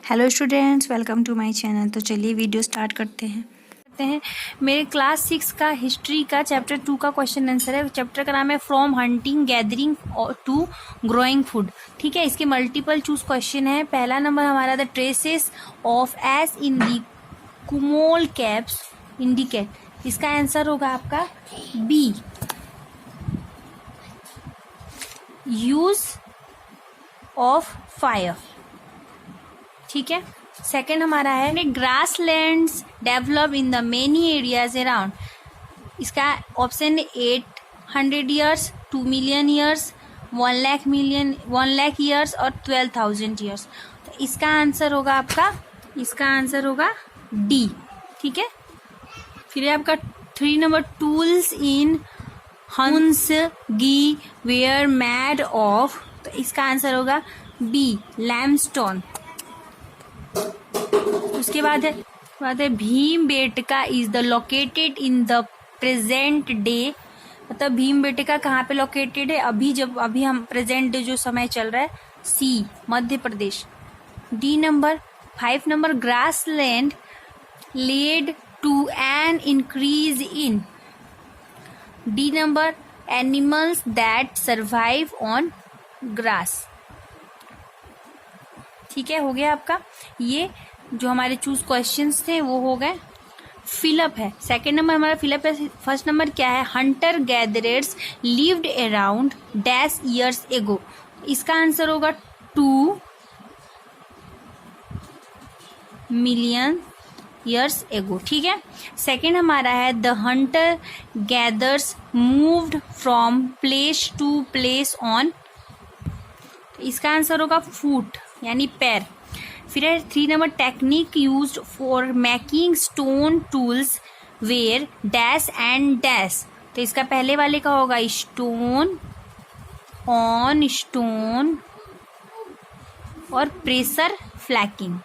Hello students, welcome to my channel. तो चलिए video start करते हैं। मेरे क्लास 6 का हिस्ट्री का चैप्टर 2 का क्वेश्चन आंसर है। चैप्टर का नाम है from hunting gathering to growing food. ठीक है, इसके मल्टीपल चूज क्वेश्चन है। पहला नंबर हमारा the traces of ash in the Kurnool caves indicate. इसका आंसर होगा आपका बी, यूज ऑफ फायर। ठीक है, सेकंड हमारा है grass lands develop in the many areas around. इसका option 800 years, 2 million years, 1 lakh years और 12,000 ईयर्स। तो इसका आंसर होगा डी। ठीक है, फिर आपका 3 नंबर टूल्स इन हंस गी वेयर मैड ऑफ। तो इसका आंसर होगा बी, लैमस्टोन। उसके बाद है Bhimbetka is the located in the present day. मतलब भीमबेटका कहाँ पे लोकेटेड है अभी हम प्रेजेंट डे जो समय चल रहा है, C, Madhya Pradesh. D number 5 number grass land led to an increase in. D number animals that survive on grass. ठीक है, हो गया आपका। ये जो हमारे चूज क्वेश्चंस थे वो हो गए। फिलअप है, सेकंड नंबर हमारा फिलअप है। फर्स्ट नंबर क्या है, Hunter gatherers lived around dash years ago. इसका आंसर होगा 2 मिलियन ईयर्स एगो। ठीक है, सेकंड हमारा है the hunter gatherers moved from place to place on. इसका आंसर होगा फुट यानी पैर। फिर 3 number technique used for making stone tools where dash and dash. तो इसका पहले वाले का होगा स्टोन ऑन स्टोन और प्रेशर फ्लैकिंग।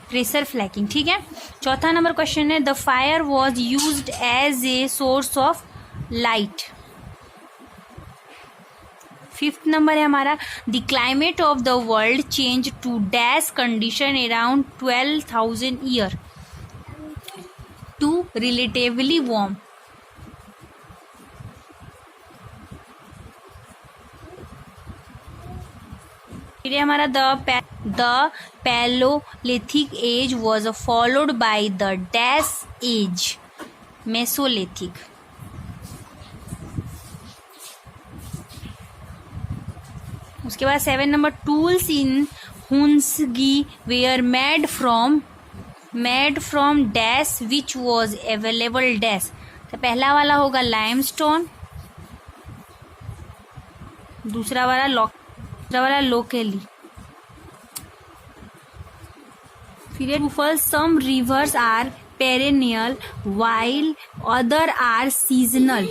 Pressure flaking. ठीक है, चौथा नंबर क्वेश्चन है the fire was used as a source of light. Fifth number है हमारा the climate of the world change to dash condition around 12,000 year to relatively warm. फिर हमारा the palaeolithic age was followed by the dash age, mesolithic. उसके बाद 7 number tools in Hunsgi were made from dash which was available dash. तो पहला वाला होगा limestone, दूसरा वाला लोकेली। फिर some rivers are perennial while other are seasonal.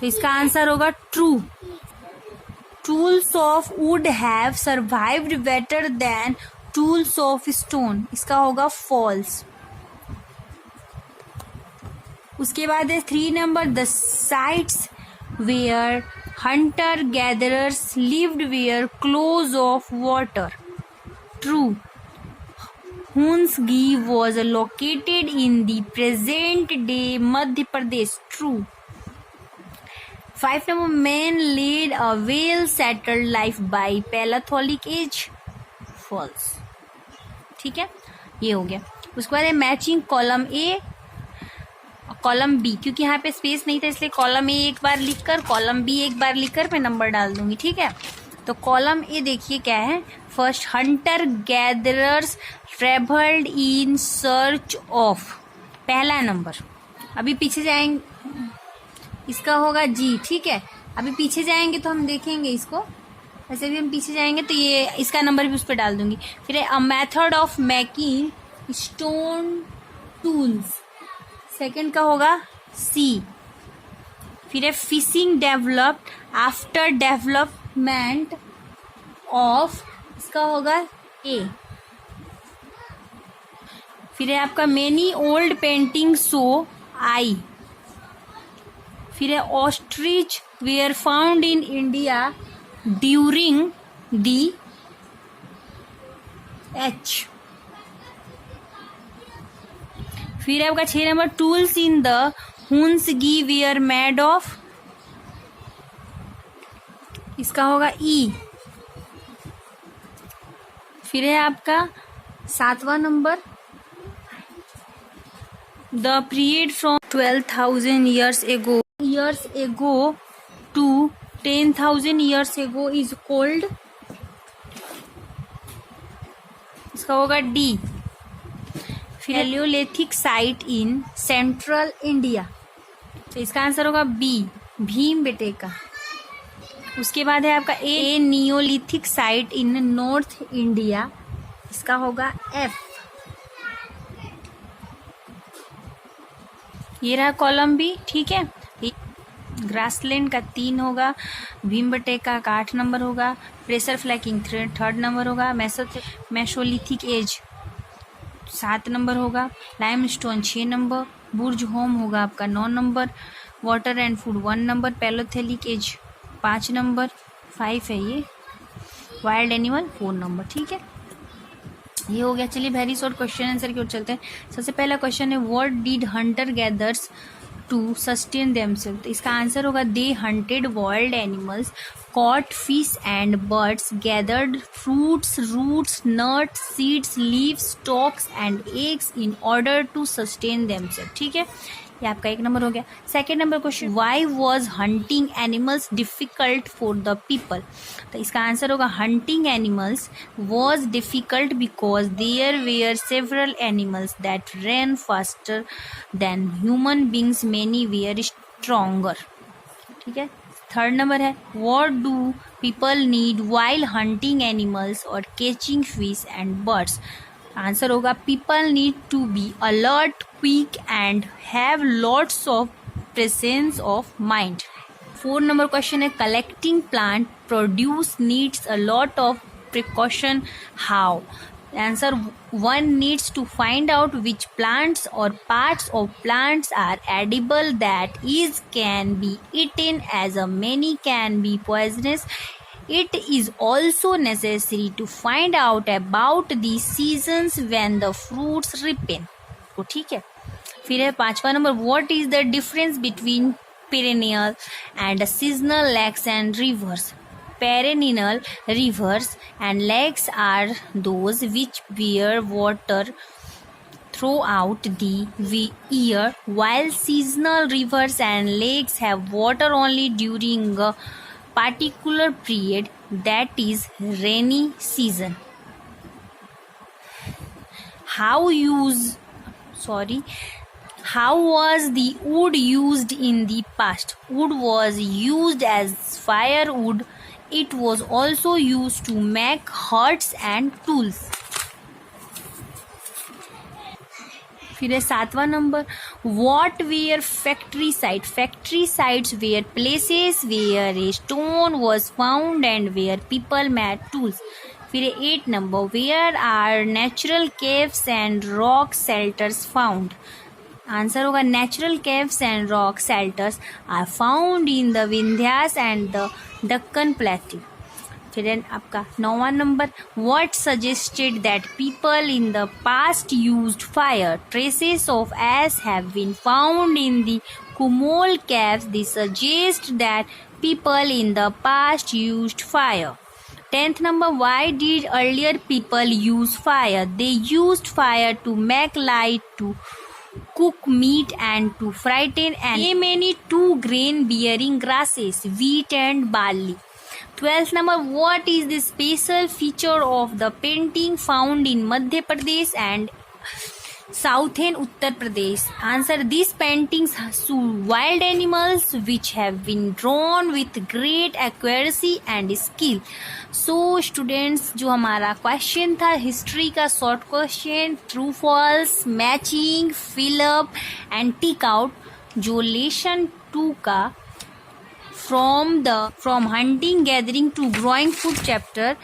तो इसका आंसर होगा true. Tools of wood have survived better than tools of stone. इसका होगा फॉल्स। उसके बाद है 3 number the sites where hunter gatherers lived were close of water. True. Hunsgi was located in the present day Madhya Pradesh. True. 5 number men led a well settled life by Paleolithic age. False. ठीक है, ये हो गया। उसके बाद है matching column A column B, क्योंकि यहाँ पे स्पेस नहीं था इसलिए कॉलम ए एक बार लिखकर कॉलम बी एक बार लिखकर मैं नंबर डाल दूंगी। ठीक है, तो कॉलम ए देखिए क्या है। First Hunter gatherers travelled in search of, पहला नंबर। अभी पीछे जाएंगे, इसका होगा जी। ठीक है, अभी पीछे जाएंगे तो हम देखेंगे इसको, वैसे भी हम पीछे जाएंगे तो ये इसका नंबर भी उस पर डाल दूंगी। फिर a method of making stone tools, second का होगा सी। फिर है fishing developed after development of, इसका होगा ए। फिर है आपका many old painting show I, फिर है ostrich were found in India during the H. फिर है आपका 6 number tools in the Hunsgi were made of, इसका होगा ई। फिर है आपका 7वां number the period from 12,000 years ago to 10,000 years ago is called, इसका होगा डी। फिर Palaeolithic site in central India, तो इसका आंसर होगा बी, भीम बेटेका। उसके बाद है आपका ए नियोलिथिक साइट इन नॉर्थ इंडिया, इसका होगा एफ। ये रहा कॉलम बी, ठीक है। ग्रासलैंड का 3 होगा, भीमबेटका का 8 नंबर होगा, प्रेशर फ्लैकिंग 3rd नंबर होगा, मेसोलिथिक एज 7 नंबर होगा, लाइमस्टोन 6 नंबर, बुर्ज होम होगा आपका 9 number, water and food 1 number, palaeolithic age 5 number, 5 है ये, वाइल्ड एनिमल 4 नंबर, ठीक है। ये हो गया। चलिए वेरी शॉर्ट क्वेश्चन आंसर की ओर चलते हैं। सबसे पहला क्वेश्चन है what did hunter gathers to sustain themselves, तो इसका आंसर होगा they hunted wild animals, caught fish and birds, gathered fruits, roots, nuts, seeds, leaves, stalks and eggs in order to sustain themselves, ठीक है। ये आपका 1 number हो गया। Second number question why was hunting animals difficult for the people, तो इसका answer होगा hunting animals was difficult because there were several animals that run faster than human beings, many were stronger, ठीक है। 3rd number है what do people need while hunting animals और catching fish and birds, answer होगा people need to be alert, quick and have lots of presence of mind. 4 number question है collecting plant produce needs a lot of precaution, how, answer 1 needs to find out which plants or parts of plants are edible, that is can be eaten, as a many can be poisonous. It is also necessary to find out about the seasons when the fruits ripen, तो ठीक है। फिर है 5वां number what is the difference between perennial and seasonal lakes and rivers, perennial rivers and lakes are those which bear water throughout the year, while seasonal rivers and lakes have water only during a particular period, that is rainy season. How was the wood used in the past? Wood was used as firewood. It was also used to make huts and tools. फिर है 7वां number what were factory sites? Factory sites were places where a stone was found and where people made tools. फिर है 8 number where are natural caves and rock shelters found? Answer होगा natural caves and rock shelters are found in the Vindhyas and the Deccan plateau. फिर आपका 9वां number what suggested that people in the past used fire, traces of ash have been found in the Kurnool caves, this suggest that people in the past used fire. 10th number why did earlier people use fire? They used fire to make light, to cook meat and to frighten and many 2 grain bearing grasses, wheat and barley. 12th number what is the special feature of the painting found in Madhya Pradesh and southern Uttar Pradesh? Answer these paintings show wild animals which have been drawn with great accuracy and skill. So students जो हमारा question था history का short question true false matching fill up and tick out, जो lesson 2 का from hunting gathering to growing food chapter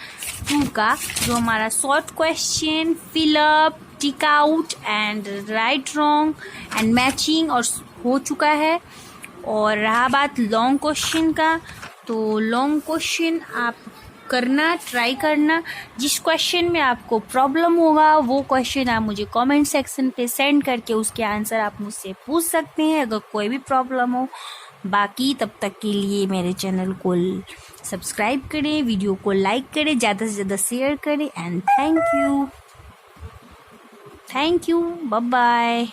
2 का जो हमारा short question fill up tick out and right wrong and matching और हो चुका है। और रहा बात लॉन्ग क्वेश्चन का, तो लॉन्ग क्वेश्चन आप करना, ट्राई करना। जिस क्वेश्चन में आपको प्रॉब्लम होगा वो क्वेश्चन आप मुझे कमेंट सेक्शन पे सेंड करके उसके आंसर आप मुझसे पूछ सकते हैं अगर कोई भी प्रॉब्लम हो। बाकी तब तक के लिए मेरे चैनल को सब्सक्राइब करें, वीडियो को लाइक करें, ज़्यादा से ज़्यादा शेयर करें। And thank you, bye bye.